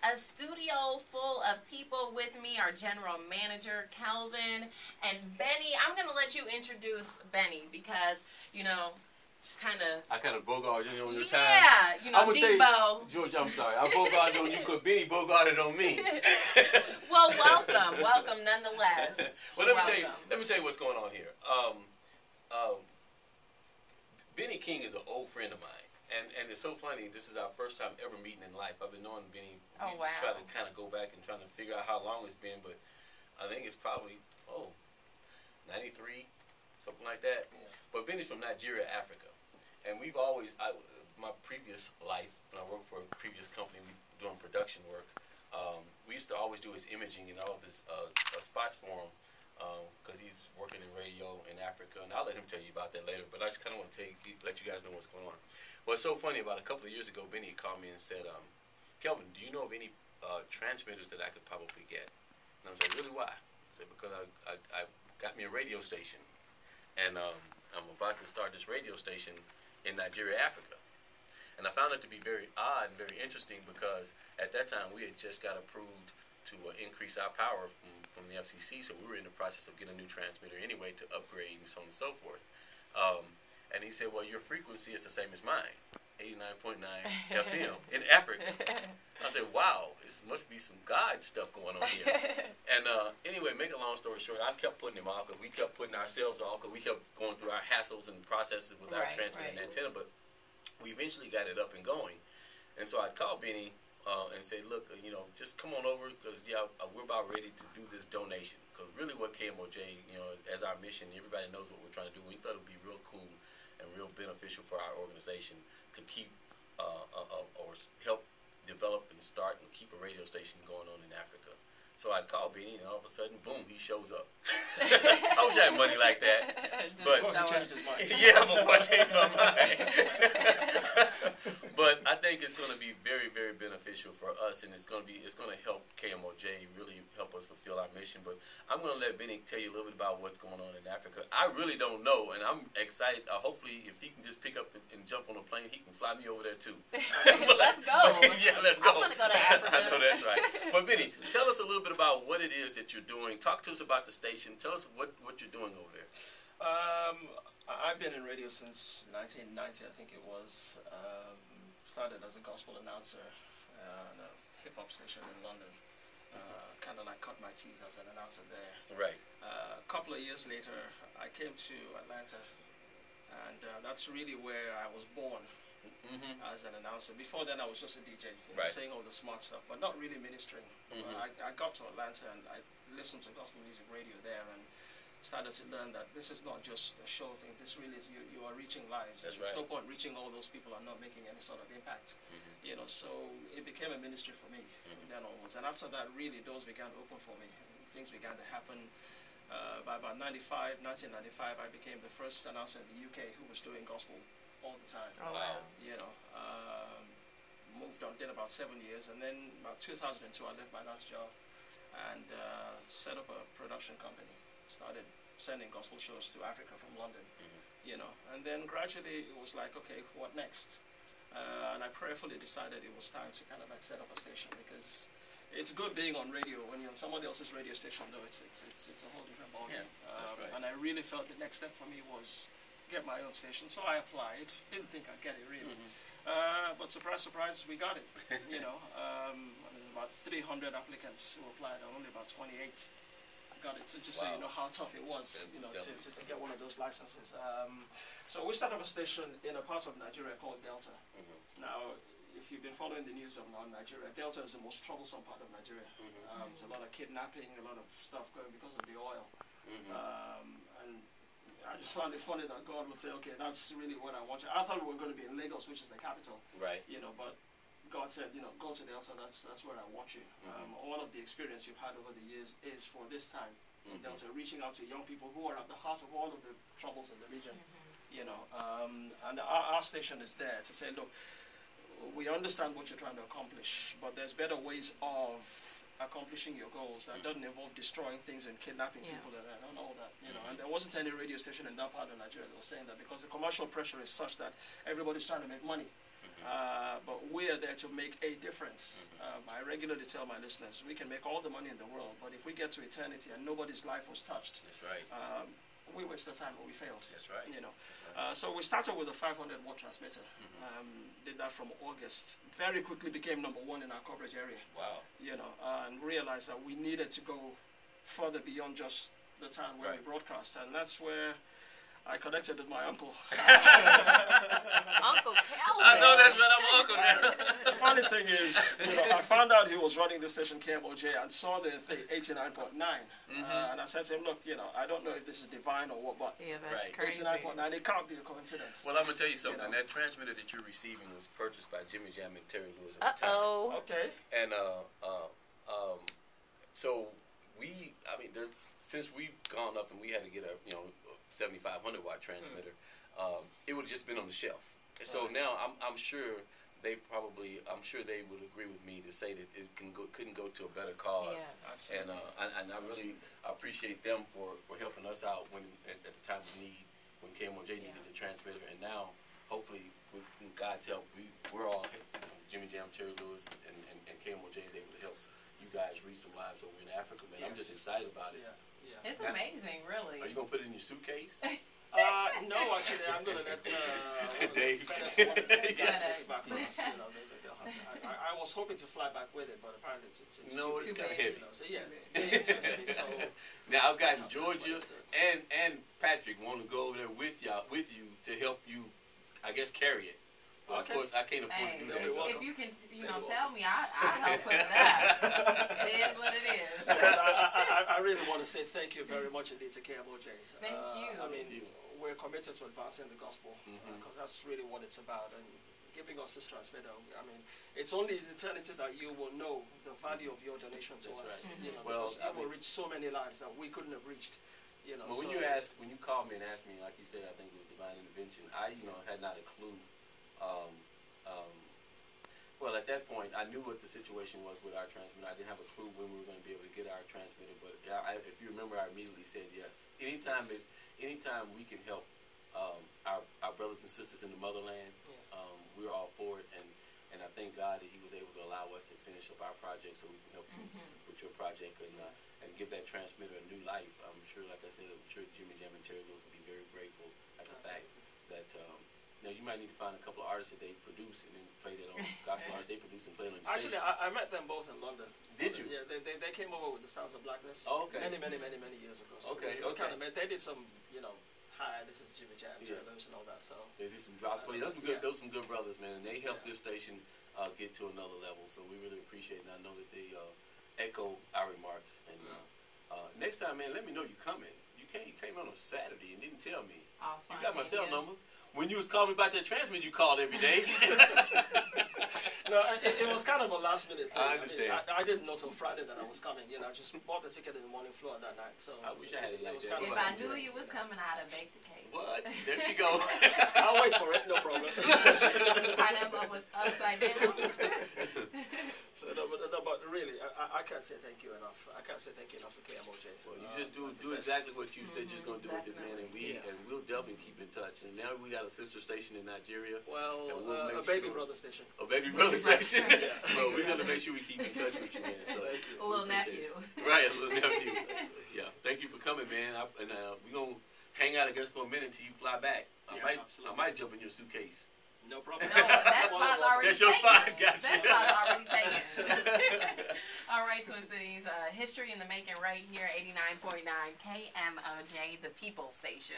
a studio full of people with me. Our general manager, Kelvin, and Benny. I'm going to let you introduce Benny because, you know, just kind of... I kind of bogarted on your time. Yeah, you know, Debo. George, I'm sorry. I bogarted on you because Benny bogarted on me. Well, welcome nonetheless. Well, let me tell you what's going on here. Benny King is an old friend of mine, and it's so funny. This is our first time ever meeting in life. I've been knowing Benny. Oh, wow. Try to kind of go back and trying to figure out how long it's been, but I think it's probably 93, something like that. Yeah. But Benny's from Nigeria, Africa, and we've always my previous life when I worked for a previous company, we doing production work. We used to always do his imaging and all of his spots for him. Because he's working in radio in Africa, and I'll let him tell you about that later. But I just kind of want to let you guys know what's going on. What's so funny, about a couple of years ago, Benny called me and said, "Kelvin, do you know of any transmitters that I could probably get?" And I was like, "Really? Why?" I said, "Because I got me a radio station, and I'm about to start this radio station in Nigeria, Africa." And I found it to be very odd and very interesting because at that time we had just got approved to increase our power from the FCC, so we were in the process of getting a new transmitter anyway to upgrade and so on and so forth. And he said, "Well, your frequency is the same as mine, 89.9 FM in Africa." I said, "Wow, this must be some God stuff going on here." And anyway, make a long story short, I kept putting him off because we kept putting ourselves off because we kept going through our hassles and processes with our transmitter and antenna, but we eventually got it up and going. And so I called Benny and say, "Look, you know, just come on over because we're about ready to do this donation. Because really, what KMOJ, you know, as our mission, everybody knows what we're trying to do. We thought it would be real cool and real beneficial for our organization to keep or help develop and start and keep a radio station going on in Africa." So I'd call Benny, and all of a sudden, boom, he shows up. I wish I had money like that. But he changed his mind. Yeah, before I changed my mind. But I think it's going to be very, very beneficial for us, and it's going to help KMOJ really help us fulfill our mission. But I'm going to let Benny tell you a little bit about what's going on in Africa. I really don't know, and I'm excited. Hopefully, if he can just pick up and jump on a plane, he can fly me over there too. Let's go. Yeah, let's go. I want to go to Africa. I know that's right. But Benny, tell us a little bit about what it is that you're doing. Talk to us about the station. Tell us what you're doing over there. I've been in radio since 1990, I think it was. Started as a gospel announcer on a hip-hop station in London. Kind of like cut my teeth as an announcer there. Right. A couple of years later, I came to Atlanta, and that's really where I was born. As an announcer. Before then, I was just a DJ, saying all the smart stuff, but not really ministering. I got to Atlanta and I listened to gospel music radio there and started to learn that this is not just a show thing. This really is you are reaching lives. That's There's right. no point reaching all those people and not making any sort of impact. You know, so it became a ministry for me from then onwards. And after that, really, doors began to open for me. Things began to happen. By about 1995, I became the first announcer in the UK who was doing gospel all the time. Oh, wow. You know, moved on, did about 7 years, and then about 2002 I left my last job and set up a production company. Started sending gospel shows to Africa from London, you know, and then gradually it was like, okay, what next? And I prayerfully decided it was time to kind of like set up a station, because it's good being on radio. When you're on somebody else's radio station, though, it's a whole different ballgame. Right. And I really felt the next step for me was get my own station. So I applied. Didn't think I'd get it really, but surprise, surprise, we got it. You know, there's about 300 applicants who applied, and only about 28 got it. So just so you know how tough it was, you know, to get one of those licenses. So we started up a station in a part of Nigeria called Delta. Now, if you've been following the news of Nigeria, Delta is the most troublesome part of Nigeria. There's a lot of kidnapping, a lot of stuff going because of the oil. And I just found it funny that God would say, okay, that's really what I want you. I thought we were going to be in Lagos, which is the capital. Right. You know, but God said, you know, go to Delta, that's where I want you. All of the experience you've had over the years is for this time in Delta, reaching out to young people who are at the heart of all of the troubles in the region. You know, and our station is there to say, look, we understand what you're trying to accomplish, but there's better ways of accomplishing your goals that doesn't involve destroying things and kidnapping people and all that, you know. And there wasn't any radio station in that part of Nigeria that was saying that, because the commercial pressure is such that everybody's trying to make money. but we're there to make a difference. I regularly tell my listeners, we can make all the money in the world, but if we get to eternity and nobody's life was touched, That's right. We wasted time, but we failed. That's right. You know, That's right. so we started with a 500 watt transmitter. Did that from August. Very quickly became #1 in our coverage area. Wow. You know, and realized that we needed to go further beyond just the town where we broadcast, and that's where I connected with my uncle. Uncle Kelvin. I know that's right. I'm uncle now. The funny thing is, you know, I found out he was running the station KMOJ and saw the 89.9. And I said to him, look, you know, I don't know if this is divine or what, but Yeah, that's Right. crazy. 89.9, it can't be a coincidence. Well, I'm gonna tell you something. You know. That transmitter that you're receiving was purchased by Jimmy Jam and Terry Lewis at the time. Uh-oh. Okay. And so since we've gone up and we had to get a 7,500 watt transmitter, it would have just been on the shelf. And so now I'm sure they would agree with me to say that it couldn't go to a better cause. Yeah. Absolutely. And I really appreciate them for helping us out at the time of need, when KMOJ needed a transmitter, and now hopefully with God's help we're all, Jimmy Jam, Terry Lewis, and KMOJ is able to help you guys reach some lives over in Africa. Man, I'm just excited about it. Yeah. It's amazing, really. Are you gonna put it in your suitcase? No, actually, I'm going to let Dave. FedEx take it back for us. FedEx. You know, they'll have to. I was hoping to fly back with it, but apparently it's No, too it's big, kinda you heavy. know, so it's too heavy. So Now I've gotten Georgia and Patrick want to go over there with you to help you, I guess, carry it. But Okay. of course, I can't afford Hey, to do that. You're So- if you can, welcome. tell me, I'll help put it up. It is what it is. I really want to say thank you very much indeed to KMOJ. Thank you. I mean, Thank you. we're committed to advancing the gospel because that's really what it's about, and giving us this transmitter. I mean, it's only in eternity that you will know the value of your donation to That's us. right. You know, Well, because it will reach so many lives that we couldn't have reached. You know, But when so you called me and asked me, like you said, I think it was divine intervention. I had not a clue. Well, at that point, I knew what the situation was with our transmitter. I didn't have a clue when we were going to be able to get our transmitter. But if you remember, I immediately said yes. Anytime we can help our brothers and sisters in the motherland, we're all for it. And I thank God that He was able to allow us to finish up our project so we can help you with your project and give that transmitter a new life. I'm sure, like I said, I'm sure Jimmy Jam and Terry Lewis will be very grateful at the fact that now you might need to find a couple of artists that they produce and then play that on gospel artists they produce and play it on the actually, station. I met them both in London. Did you? Yeah, they came over with the Sounds of Blackness. Oh, okay. Many years ago. So Okay, we okay. kind of met. They did some, hi, this is Jimmy Jam, Terry Lewis and all that. So There's some drops, but those some good brothers, man, and they helped this station get to another level. So we really appreciate it. And I know that they echo our remarks. And next time, man, let me know you coming. You came on a Saturday and didn't tell me. All You got my cell spontaneous. number. When you was calling me about that transmitter, you called every day. no, it was kind of a last minute thing. I understand. I didn't know till Friday that I was coming. I just bought the ticket in the morning floor that night. So I wish I had it like was that. kind of If I a- knew you was coming, I'd have baked the cake. What? There she go. I'll wait for it, no problem. Pineapple was upside down. So, but really, I can't say thank you enough. I can't say thank you enough to KMOJ. Well, you just do exactly what you said you're just gonna do with it, man, and we'll definitely keep in touch. And now we got a sister station in Nigeria. Well, And we'll a make baby sure- brother station. A baby brother station. Right. So we're gonna make sure we keep in touch with you, man. So Thank you. A little we appreciate nephew. it. Right, a little nephew. Yeah, thank you for coming, man. We're gonna hang out, I guess, for a minute till you fly back. I Absolutely. might jump in your suitcase. No problem. No, that spot's already That's your taken. spot, gotcha. That spot's already taken. All right, Twin Cities, history in the making right here, 89.9 KMOJ, the People Station.